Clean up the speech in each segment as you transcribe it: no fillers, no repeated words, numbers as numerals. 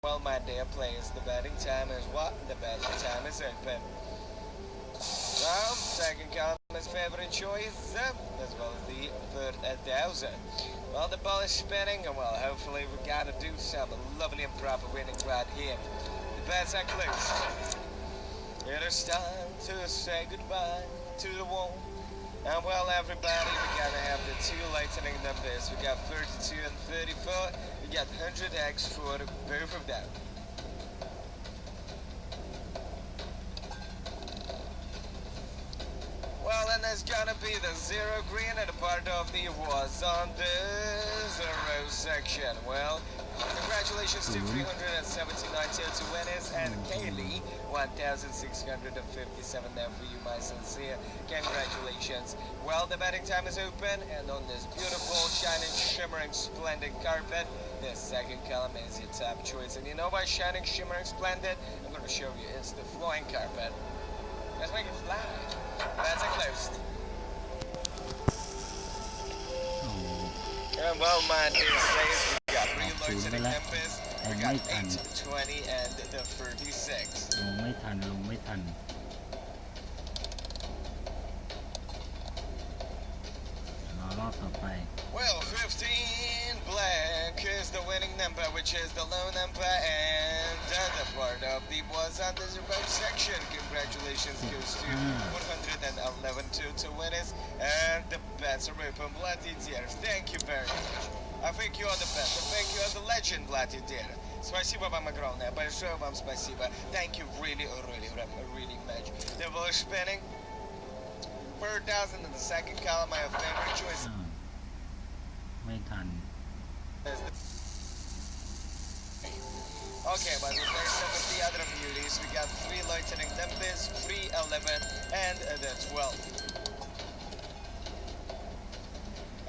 Well, my dear players, the betting time is what? The betting time is open. Well, second column is favorite choice, as well as the third 1,000. Well, the ball is spinning, and well, hopefully we gotta do some lovely and proper winning right here. The bets are closed. It is time to say goodbye to the wall. And well, everybody, we gotta have the two lightning numbers. We got 32 and 34. We got 100x for both of them. Well, and there's gonna be the zero green and a part of the was on the zero section. Well, congratulations to 379 tier 2 winners and Kaylee 1,657 there for you, my sincere congratulations. Well, the betting time is open, and on this beautiful, shining, shimmering, splendid carpet, the second column is your top choice. And you know why shining, shimmering, splendid? I'm gonna show you. It's the flowing carpet. Let's make it fly. That's a closed. And well, my dear players, we got three lightning numbers. We got 8, 20, and the 36. ลงไม่ทันรอบต่อไป Well, 15 black is the winning number, which is the low number, and the part of the was on the zero section. Congratulations goes to 111 to winners, and the bets are open. Bloody dears, thank you very much. I think you are the best. I think you are the legend, Bloody dear. Спасибо вам огромное. Большое вам спасибо. Thank you really much. The ball is spinning. 4,000 in the second column. I have favorite choice. ไม่ทัน Okay, but replace them with the other beauties. We got 3 lightning numbers, 3, 11, and the 12.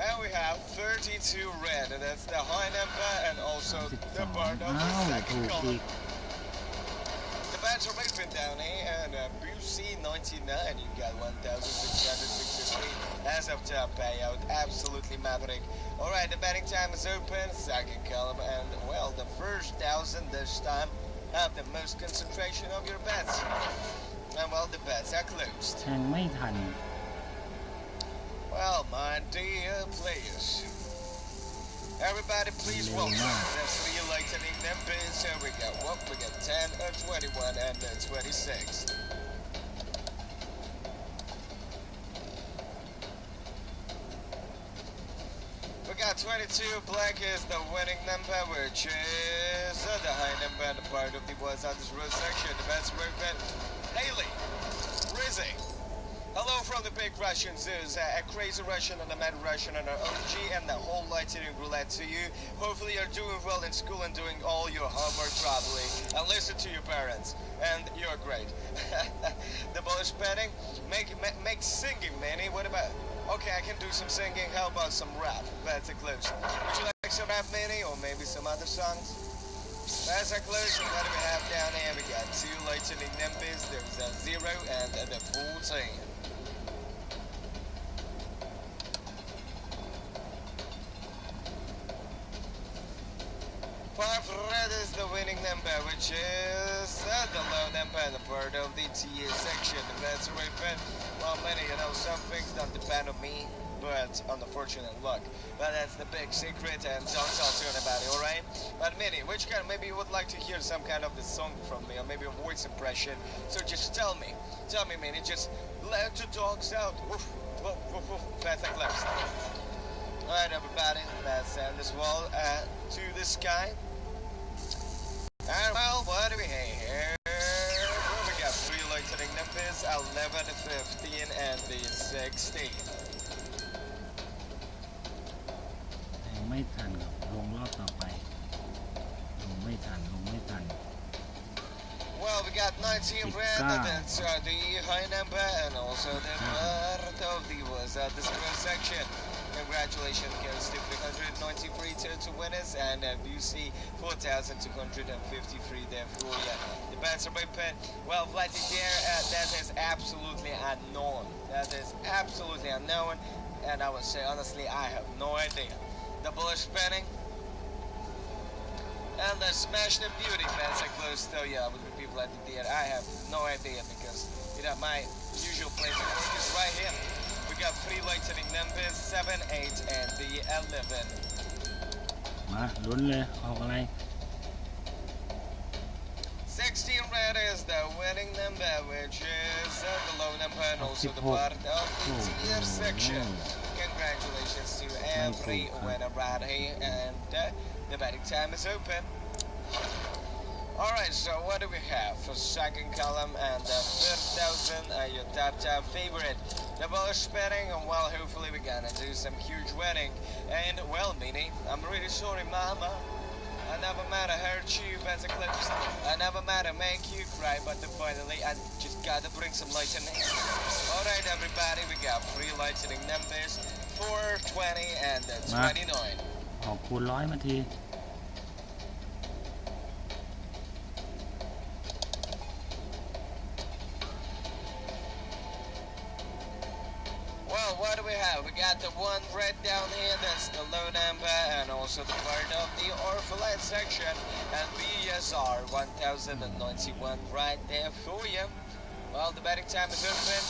And we have 32 red, and that's the high number, and also the part of the second column. The bets are open down here, and BC 99, you got 1,663 as of top payout. Absolutely maverick. Alright, the betting time is open, second column, and well, the first 1,000 this time have the most concentration of your bets. And well, the bets are closed. แทงไม่ทัน Well, my dear players, everybody please welcome the 3 lightning numbers. So we got what? We got 10, 21, and 26. We got 22, black is the winning number, which is the high number and the part of the was on this road section. The best movement, Haley, Rizzy. Hello from the big Russian zoos, a crazy Russian and a mad Russian and an OG and the whole lightning roulette to you. Hopefully you're doing well in school and doing all your homework properly. And listen to your parents. And you're great. The ball is spinning. Make singing, Manny. What about... Okay, I can do some singing. How about some rap? That's a close. Would you like some rap, Manny? Or maybe some other songs? That's a close. What do we have down here? We got 2 lightning numbers. There's a 0 and the 14. Red is the winning number, which is the low number and the part of the TA section. The bets are open. Well, many, some things don't depend on me, but on the fortune and luck. But that's the big secret, and don't talk to anybody, alright? But Minnie, which kind, maybe you would like to hear some kind of the song from me, or maybe a voice impression. So just tell me, Minnie, just let the dogs out. Woof, woof, woof, woof. That's like left. Alright, everybody, let's send this wall to the sky. And well, what do we have here? Well, we got 3 lightning numbers, 11, 15, and the 16. แทงไม่ทันครับลงรอบต่อไปลงไม่ทัน Well, we got 19 red, that's the high number, and also the part of the was the square section. Congratulations goes to 393 to winners, and you see 4,253 there for you. The bets are open. Well, Vladdy there, that is absolutely unknown. That is absolutely unknown, and I would say honestly, I have no idea. The ball is spinning. And the Smash the Beauty fans are close to with the people at the theater. I have no idea because my usual place of work is right here. We got 3 lightning numbers, 7, 8, and the 11. มาลุ้นเลยออกอะไร 16 red is the winning number, which is the low number and also the part of the tier section. Congratulations to every winner right here, and the betting time is open. Alright, so what do we have for second column and the third thousand? Your top favorite. The bullish betting, and well, hopefully we're gonna do some huge winning. And well, Minnie, I'm really sorry, Mama. I never meant to hurt you, as a clip. I never meant to make you cry, but finally I just gotta bring some lightning. Alright, everybody, we got 3 lightning numbers, 4, 20, and 29. ออกคูณ100มาที Well, what do we have? We got the 1 red down here, that's the low number, and also the part of the orphalite section, and BSR 1091 right there for you. Well, the betting time is open.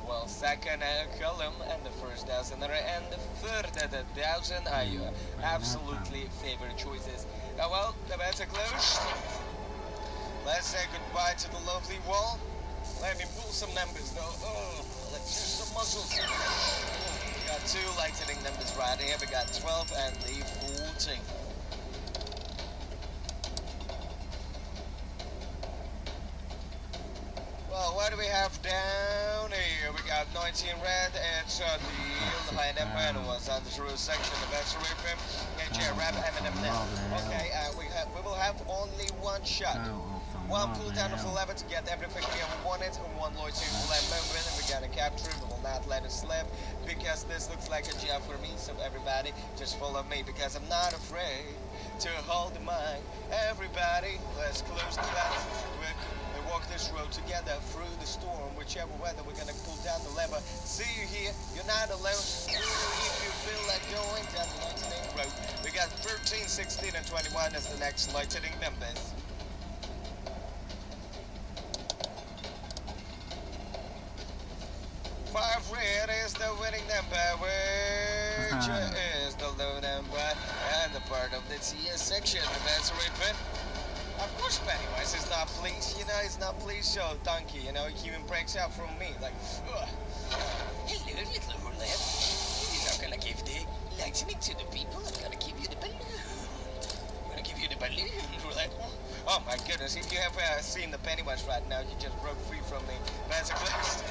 Well, second column and the first thousand and the third thousand are your absolutely favorite choices. Well, the bets are closed. Let's say goodbye to the lovely wall. Let me pull some numbers though. Let's use some muscles. We got 2 lightning numbers right here. We got 12 and the 14. Well, what do we have down here? We got 19 red, and so the high number and was on the zero section. The bets are open. And Rap Eminem now. Okay, we will have only 1 shot. 1 pull down of 11 to get everything we ever wanted, and 1 loitering roulette moment, and we're gonna capture it. We will not let it slip because this looks like a job for me. So everybody, just follow me because I'm not afraid to hold the mic. Everybody, let's close the bets. We walk this road together through the storm, whichever weather we're gonna pull down the lever. See you here, you're not alone. If you feel like going down the lightning road, we got 13, 16, and 21 as the next lightning numbers. Red is the winning number, which is the low number, and the part of the TS section. The bets are open. Of course, Pennywise is not pleased. He's not pleased, so donkey, he even breaks out from me, like, ugh. Hello, little roulette. You're not gonna give the lightning to the people. I'm gonna give you the balloon. I'm gonna give you the balloon, roulette. Oh my goodness, if you have seen the Pennywise right now, you just broke free from me. That's a close.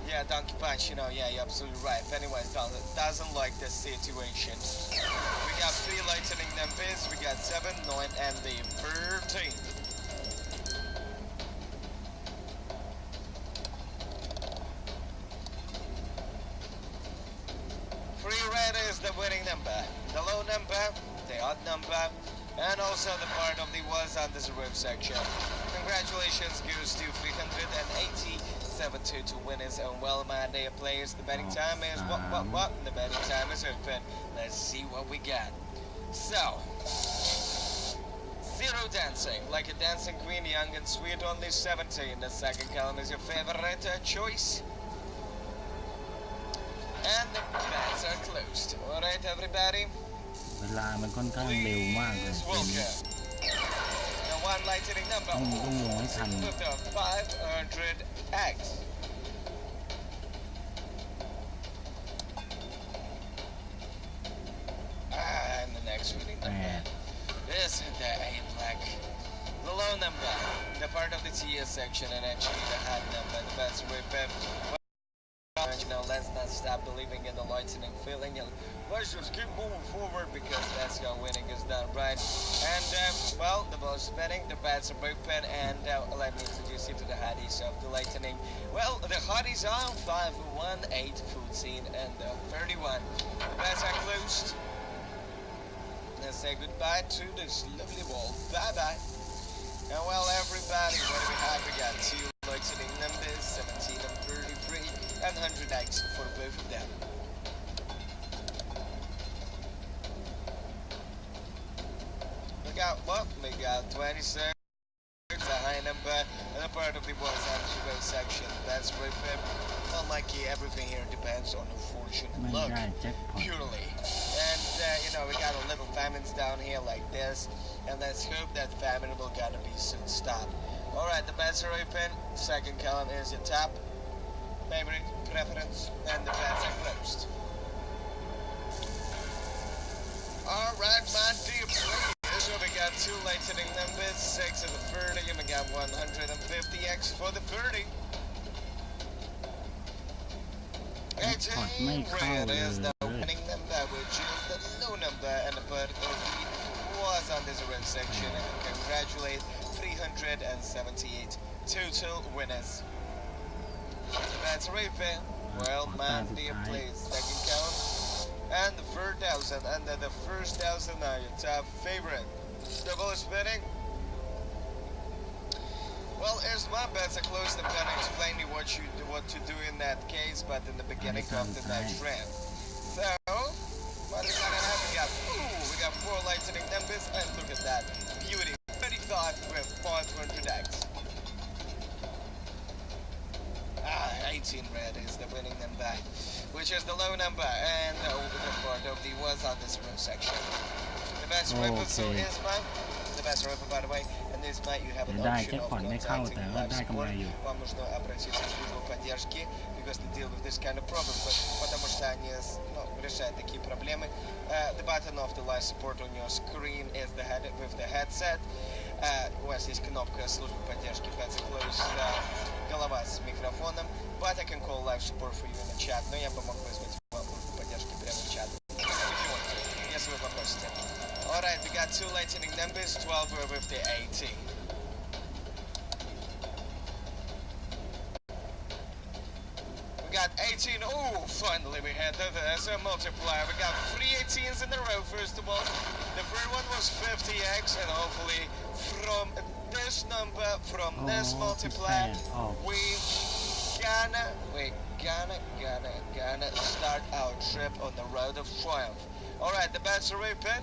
Yeah, Donkey Punch, yeah, you're absolutely right. Pennywise doesn't like the situation. We got 3 lightning numbers. We got 7, 9, and the 13. Three red is the winning number. The low number, the odd number, and also the part of the was on the zero section. Congratulations goes to 380.72 winners, and well, my dear players, the betting time is what? The betting time is open. Let's see what we got. So, 0 dancing, like a dancing queen, young and sweet, only 17. The second column is your favorite choice. And the bets are closed. Alright, everybody? เวลามันค่อนข้างเร็วมากเลย The 1 lightning number. ต้องลงให้ทัน 500x. And the next winning number is the 8 black. The low number, the part of the TS section, and actually the high number, the best weapon. Let's not stop believing in the lightning feeling, and let's just keep moving forward because that's how winning is done, right? And well, the ball is spinning, the bats are open, and let me introduce you to the hotties of the lightning. Well, the hotties are 5, 1, 8, 14, and 31. The bats are closed. Let's say goodbye to this lovely wall. Bye bye. And well, everybody, what do we have? We got 2 lightning numbers, 17 and 33. And 100x for both of them. we got 26. A high number and a part of the was zero section. That's right, Pip. Unlucky, everything here depends on your fortune and ไม่ luck. ได้แจ็คพอต Purely. And, we got a little famines down here like this. And let's hope that famine will gonna be soon stopped. Alright, the bets are open. Second column is your top. Favorite, preference, and the bets are closed. Alright, my dear players. So we got two lightning numbers, 6 and the 30, and we got 150x for the 30. 18 red is the winning number, which is the low number, and the bird was on this red section, and congratulate 378 total winners. That's right, fan. Well, my dear players, second count, and the 4,000, and the first 1,000 are your top favorite. Double spinning. Well, as my bets are closed, I'm gonna explain you what to do in that case, but in the beginning of the next round. So, what we're gonna have, we got 4 lightning numbers, and look at that beauty, 35 with 500x. 18 red is the winning number, which is the low number, and the part of the was on this row section. The best ripper so is mine. The best ripper, by the way, and this might you have an ได้ option แจ็ค of พอตไม่เข้า แต่ contacting ว่า live ได้กำไร support. อยู่ Вам нужно обратиться в службу поддержки, because to deal with this kind of problem, потому что они решают такие проблемы. The button of the live support on your screen is with the headset. У вас есть кнопка службы поддержки Pets Close, голова с микрофоном, but I can call live support for you in the chat. Но я бы мог вызвать вам службу поддержки прямо в чат. Если вы попросите. Alright, we got 2 lightning numbers, 12 with the 18. We got 18. Oh, finally we had as a multiplier. We got 3 18s in a row, first of all. The first one was 50x, and hopefully from this number, from this multiplier, we're gonna start our trip on the road of triumph. Alright, the bets are open.